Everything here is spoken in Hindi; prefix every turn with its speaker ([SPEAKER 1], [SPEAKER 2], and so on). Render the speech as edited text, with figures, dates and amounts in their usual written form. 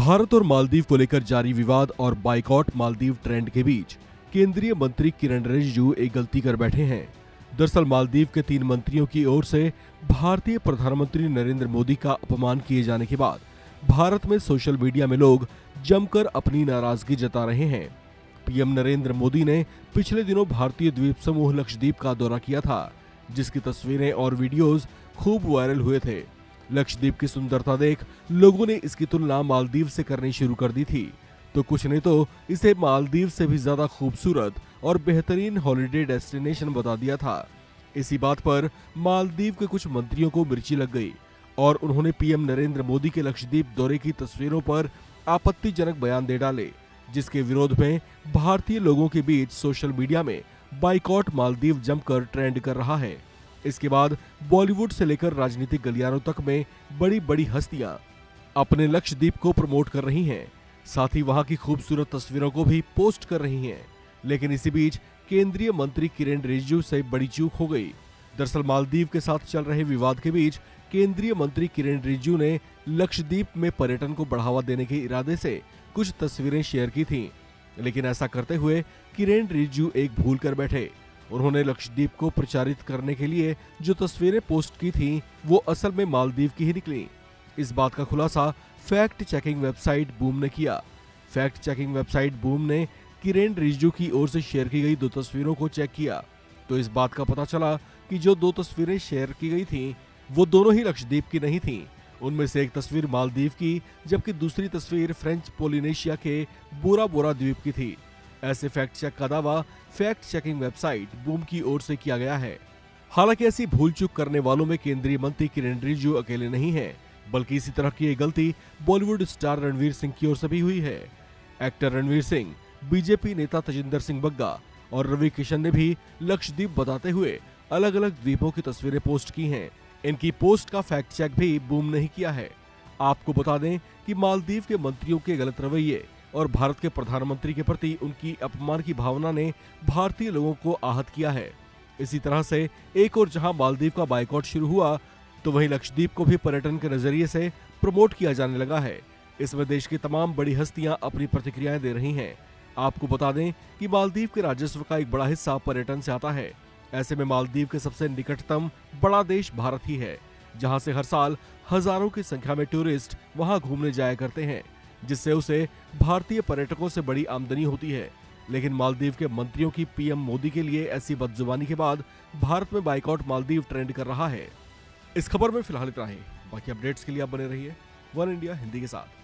[SPEAKER 1] भारत और मालदीव को लेकर जारी विवाद और बाइकॉट मालदीव ट्रेंड के बीच केंद्रीय मंत्री किरण रिजिजू एक गलती कर बैठे हैं। दरअसल मालदीव के 3 मंत्रियों की ओर से भारतीय प्रधानमंत्री नरेंद्र मोदी का अपमान किए जाने के बाद भारत में सोशल मीडिया में लोग जमकर अपनी नाराजगी जता रहे हैं। पीएम नरेंद्र मोदी ने पिछले दिनों भारतीय द्वीप समूह लक्षद्वीप का दौरा किया था, जिसकी तस्वीरें और वीडियोस खूब वायरल हुए थे। लक्षद्वीप की सुंदरता देख लोगों ने इसकी तुलना मालदीव से करनी शुरू कर दी थी, तो कुछ ने तो इसे मालदीव से भी ज्यादा खूबसूरत और बेहतरीन हॉलिडे डेस्टिनेशन बता दिया था। इसी बात पर मालदीव के कुछ मंत्रियों को मिर्ची लग गई और उन्होंने पीएम नरेंद्र मोदी के लक्षद्वीप दौरे की तस्वीरों पर आपत्तिजनक बयान दे डाले, जिसके विरोध में भारतीय लोगों के बीच सोशल मीडिया में बाइकॉट मालदीव जमकर ट्रेंड कर रहा है। इसके बाद बॉलीवुड से लेकर राजनीतिक गलियारों तक में बड़ी बड़ी हस्तियां अपने लक्षद्वीप को प्रमोट कर रही हैं, साथ ही वहां की खूबसूरत तस्वीरों को भी पोस्ट कर रही हैं। लेकिन इसी बीच केंद्रीय मंत्री किरण रिजिजू से बड़ी चूक हो गई। दरअसल मालदीव के साथ चल रहे विवाद के बीच केंद्रीय मंत्री किरण रिजिजू ने लक्षद्वीप में पर्यटन को बढ़ावा देने के इरादे से कुछ तस्वीरें शेयर की थीं, लेकिन ऐसा करते हुए किरण रिजिजू एक भूल कर बैठे। उन्होंने लक्षद्वीप को प्रचारित करने के लिए जो तस्वीरें पोस्ट की थीं, वो असल में मालदीव की ही निकली। इस बात का खुलासा फैक्ट चेकिंग वेबसाइट बूम ने किया। फैक्ट चेकिंग वेबसाइट बूम ने किरण रिजिजू की ओर से शेयर की गई 2 तस्वीरों को चेक किया, तो इस बात का पता चला कि जो 2 तस्वीरें शेयर की गई थीं, वो दोनों ही लक्षद्वीप की नहीं थीं। उनमें से एक तस्वीर मालदीव की, जबकि दूसरी तस्वीर फ्रेंच पोलिनेशिया के बोरा बोरा द्वीप की थी। ऐसे फैक्ट चेक का दावा फैक्ट चेकिंग वेबसाइट बूम की ओर से किया गया है। हालांकि ऐसी भूल चूक करने वालों में केंद्रीय मंत्री किरण रिजिजू अकेले नहीं हैं, बल्कि इसी तरह की एक गलती बॉलीवुड स्टार रणवीर सिंह की ओर से भी हुई है। एक्टर रणवीर सिंह, बीजेपी नेता तजिंदर सिंह बग्गा और रवि किशन ने भी लक्षद्वीप बताते हुए अलग अलग द्वीपों की तस्वीरें पोस्ट की हैं। इनकी पोस्ट का फैक्ट चेक भी बूम नहीं किया है। आपको बता दें कि मालदीव के मंत्रियों के गलत रवैये और भारत के प्रधानमंत्री के प्रति उनकी अपमान की भावना ने भारतीय लोगों को आहत किया है। इसी तरह से एक और जहां मालदीव का बाइकॉट शुरू हुआ, तो वहीं लक्षद्वीप को भी पर्यटन के नजरिए से प्रमोट किया जाने लगा है। इसमें देश की तमाम बड़ी हस्तियां अपनी प्रतिक्रियाएं दे रही हैं। आपको बता दें कि मालदीव के राजस्व का एक बड़ा हिस्सा पर्यटन से आता है। ऐसे में मालदीव के सबसे निकटतम बड़ा देश भारत ही है, जहां से हर साल हजारों की संख्या में टूरिस्ट वहां घूमने जाया करते हैं, जिससे उसे भारतीय पर्यटकों से बड़ी आमदनी होती है। लेकिन मालदीव के मंत्रियों की पीएम मोदी के लिए ऐसी बदजुबानी के बाद भारत में बाइकॉट मालदीव ट्रेंड कर रहा है। इस खबर में फिलहाल इतना ही। बाकी अपडेट्स के लिए आप बने रहिए वन इंडिया हिंदी के साथ।